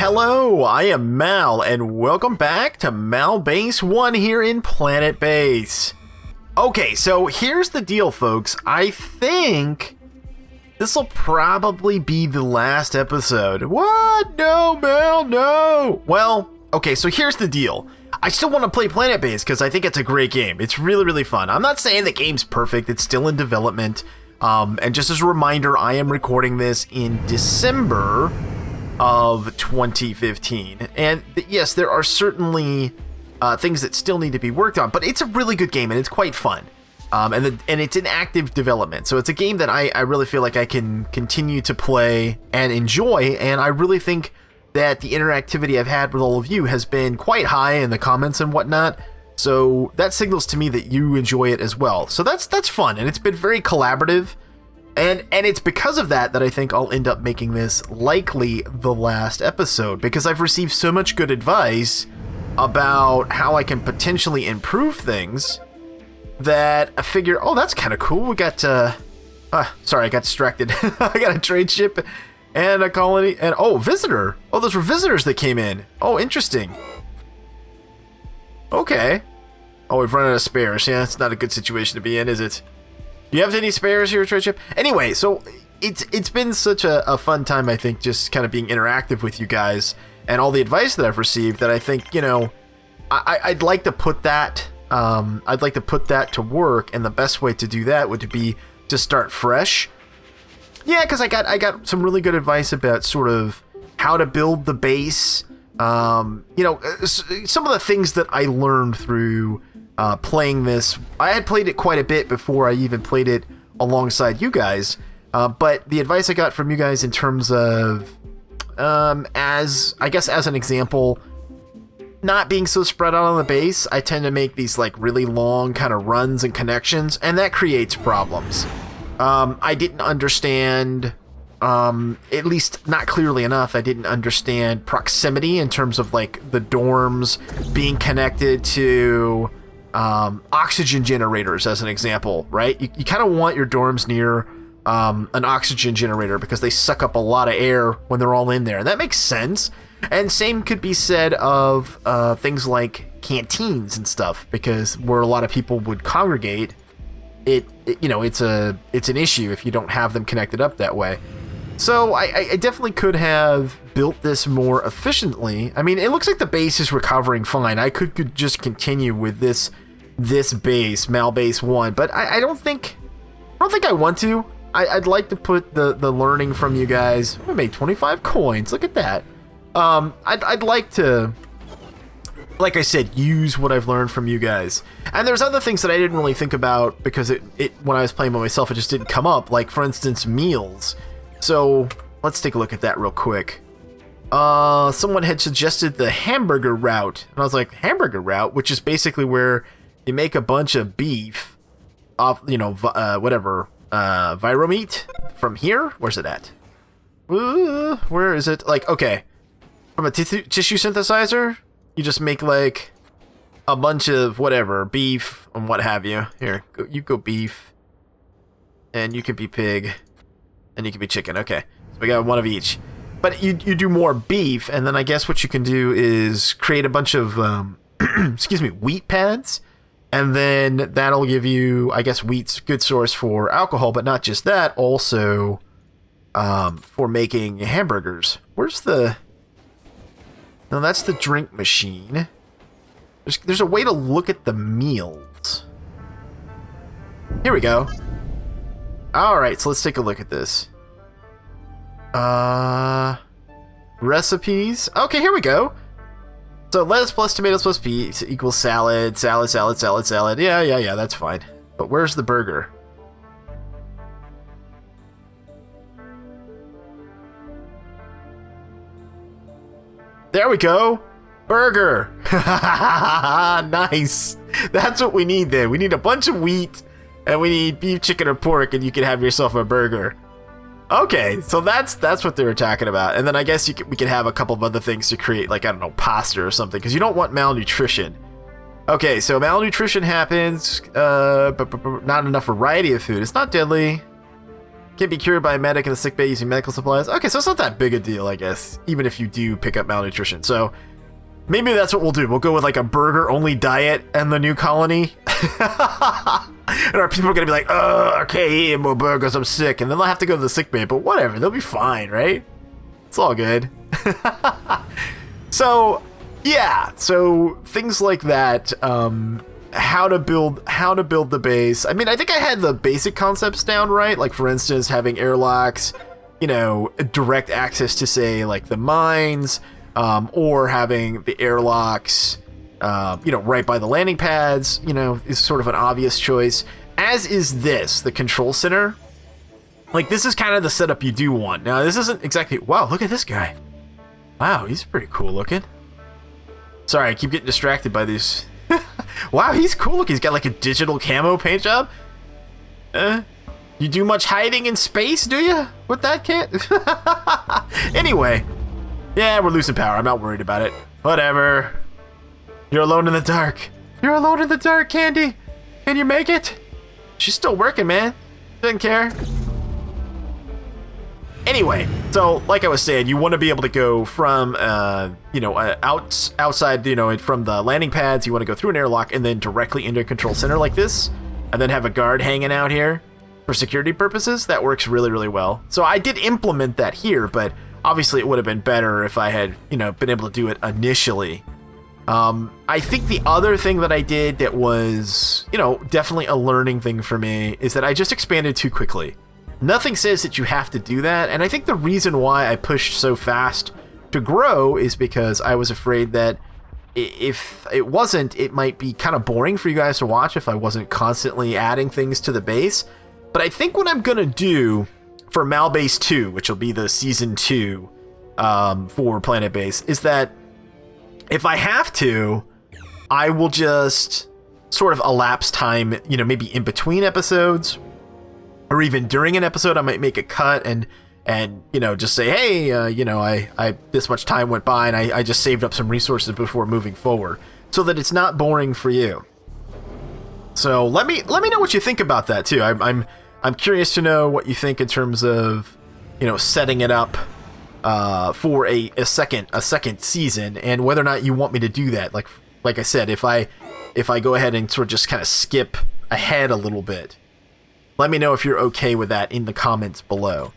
Hello, I am Mal, and welcome back to Base 1 here in Planetbase. Okay, so here's the deal, folks. I think this will probably be the last episode. What? No, Mal, no! Well, okay, so here's the deal. I still want to play Planetbase because I think it's a great game. It's really, really fun. I'm not saying the game's perfect. It's still in development. And just as a reminder, I am recording this in December of 2015. And yes, there are certainly things that still need to be worked on, but it's a really good game and it's quite fun. And it's in active development. So it's a game that I really feel like I can continue to play and enjoy. And I really think that the interactivity I've had with all of you has been quite high in the comments and whatnot. So that signals to me that you enjoy it as well. So that's fun, and it's been very collaborative. And it's because of that I think I'll end up making this likely the last episode, because I've received so much good advice about how I can potentially improve things that I figure, oh, that's kind of cool. We got, sorry, I got distracted. I got a trade ship and a colony, and oh, visitor. Oh, those were visitors that came in. Oh, interesting. Okay. Oh, we've run out of spares. Yeah, it's not a good situation to be in, is it? Do you have any spares here, trade ship? Anyway, so it's been such a fun time, I think, just kind of being interactive with you guys and all the advice that I've received that I think, you know, I'd like to put that to work, and the best way to do that would be to start fresh. Yeah, because I got some really good advice about sort of how to build the base. You know, some of the things that I learned through playing this. I had played it quite a bit before I even played it alongside you guys, but the advice I got from you guys in terms of, as an example, not being so spread out on the base, I tend to make these like really long kind of runs and connections, and that creates problems. I didn't understand, at least not clearly enough, I didn't understand proximity in terms of like the dorms being connected to oxygen generators, as an example, right? You kind of want your dorms near an oxygen generator because they suck up a lot of air when they're all in there, and that makes sense. And same could be said of things like canteens and stuff, because where a lot of people would congregate, it you know, it's an issue if you don't have them connected up that way. So I definitely could have built this more efficiently. I mean, it looks like the base is recovering fine. I could just continue with this base, Base 1, but I don't think I want to. I'd like to put the learning from you guys. I made 25 coins. Look at that. I'd like to, like I said, use what I've learned from you guys. And there's other things that I didn't really think about because it when I was playing by myself, it just didn't come up. Like, for instance, meals. So let's take a look at that real quick. Someone had suggested the hamburger route, and I was like, hamburger route, which is basically where you make a bunch of beef off, you know, Viro meat from here. Where's it at? Where is it? Like, okay, from a tissue synthesizer, you just make like a bunch of whatever beef and what have you. Here, you go beef, and you can be pig, and you can be chicken. Okay, so we got one of each. But you do more beef, and then I guess what you can do is create a bunch of wheat pads, and then that'll give you, I guess, wheat's a good source for alcohol, but not just that, also for making hamburgers. Where's the... No, that's the drink machine. There's a way to look at the meals. Here we go. Alright, so let's take a look at this. Recipes. Okay, here we go. So lettuce plus tomatoes plus peas equals salad, salad, salad, salad, salad. Yeah, that's fine. But where's the burger? There we go. Burger. Nice. That's what we need then. We need a bunch of wheat, and we need beef, chicken, or pork, and you can have yourself a burger. Okay, so that's what they were talking about. And then I guess we could have a couple of other things to create, like, I don't know, pasta or something, because you don't want malnutrition. Okay, so malnutrition happens, but not enough variety of food. It's not deadly. Can be cured by a medic in the sick bay using medical supplies. Okay, so it's not that big a deal, I guess, even if you do pick up malnutrition. So maybe that's what we'll do. We'll go with like a burger-only diet and the new colony. And our people are going to be like, oh, I can't eat more burgers, I'm sick. And then they'll have to go to the sick bay, but whatever, they'll be fine, right? It's all good. So, yeah, so things like that, how to build the base. I mean, I think I had the basic concepts down right, like for instance, having airlocks, you know, direct access to, say, like the mines, or having the airlocks, you know, right by the landing pads, you know, is sort of an obvious choice, as is this, the control center. Like, this is kind of the setup you do want. Now, this isn't exactly, wow, look at this guy. Wow, he's pretty cool looking. Sorry, I keep getting distracted by these. Wow, he's cool looking. He's got like a digital camo paint job. You do much hiding in space, do you? With that kit? Anyway. Yeah, we're losing power. I'm not worried about it. Whatever. You're alone in the dark. You're alone in the dark, Candy. Can you make it? She's still working, man. Doesn't care. Anyway, so like I was saying, you want to be able to go from, you know, outside, you know, from the landing pads. You want to go through an airlock and then directly into a control center like this, and then have a guard hanging out here for security purposes. That works really, really well. So I did implement that here, but obviously it would have been better if I had, you know, been able to do it initially. I think the other thing that I did that was, you know, definitely a learning thing for me is that I just expanded too quickly. Nothing says that you have to do that, and I think the reason why I pushed so fast to grow is because I was afraid that if it wasn't, it might be kind of boring for you guys to watch if I wasn't constantly adding things to the base. But I think what I'm going to do for Malbase 2, which will be the Season 2 for Planetbase, is that if I have to, I will just sort of elapse time, you know, maybe in between episodes, or even during an episode. I might make a cut and you know, just say, hey, you know, I this much time went by and I just saved up some resources before moving forward, so that it's not boring for you. So let me know what you think about that too. I'm curious to know what you think in terms of, you know, setting it up for a second season, and whether or not you want me to do that. Like I said, if I go ahead and sort of just kind of skip ahead a little bit, let me know if you're okay with that in the comments below.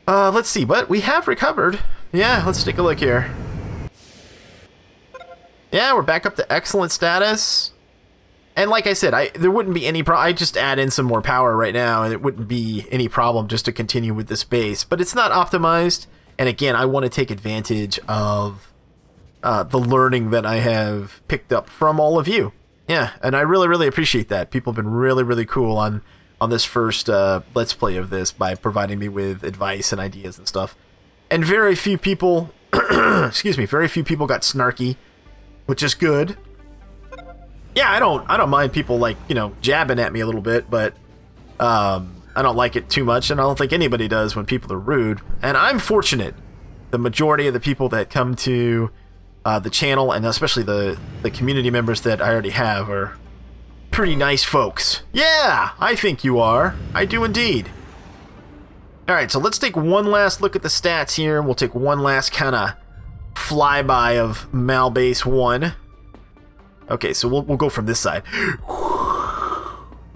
Let's see, but we have recovered. Yeah, let's take a look here. Yeah, we're back up to excellent status. And like I said, there wouldn't be any problem. I just add in some more power right now, and it wouldn't be any problem just to continue with this base. But it's not optimized. And again, I want to take advantage of the learning that I have picked up from all of you. Yeah, and I really, really appreciate that. People have been really, really cool on this first Let's Play of this by providing me with advice and ideas and stuff. And very few people, excuse me, very few people got snarky, which is good. Yeah, I don't mind people, like, you know, jabbing at me a little bit, but I don't like it too much, and I don't think anybody does when people are rude. And I'm fortunate. The majority of the people that come to the channel, and especially the community members that I already have, are pretty nice folks. Yeah, I think you are. I do indeed. Alright, so let's take one last look at the stats here. We'll take one last kind of flyby of Malbase 1. Okay, so we'll go from this side.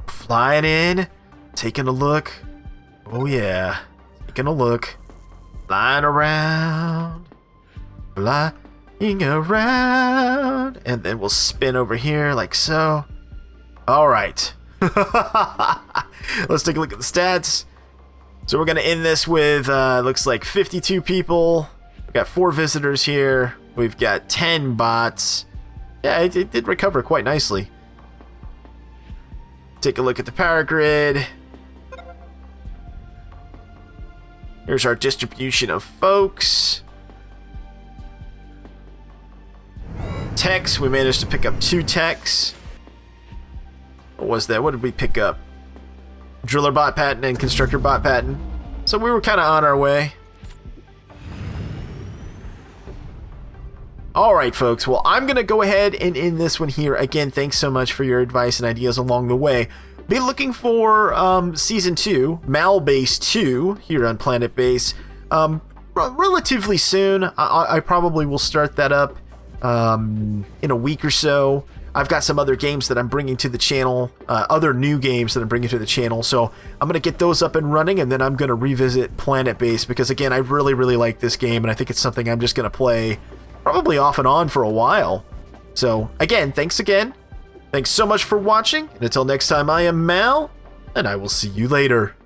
Flying in, taking a look. Oh yeah, taking a look. Flying around. Flying around. And then we'll spin over here like so. Alright. Let's take a look at the stats. So we're going to end this with, looks like 52 people. We've got 4 visitors here. We've got 10 bots. Yeah, it did recover quite nicely. Take a look at the power grid. Here's our distribution of folks. Techs, we managed to pick up 2 techs. What was that? What did we pick up? Driller bot patent and constructor bot patent. So we were kind of on our way. Alright folks, well I'm going to go ahead and end this one here. Again, thanks so much for your advice and ideas along the way. be looking for Season 2, Malbase 2, here on Planetbase, relatively soon. I probably will start that up in a week or so. I've got some other games that I'm bringing to the channel, other new games that I'm bringing to the channel, so I'm going to get those up and running, and then I'm going to revisit Planetbase, because again, I really, really like this game, and I think it's something I'm just going to play probably off and on for a while. So, again, thanks again. Thanks so much for watching, and until next time, I am Mal, and I will see you later.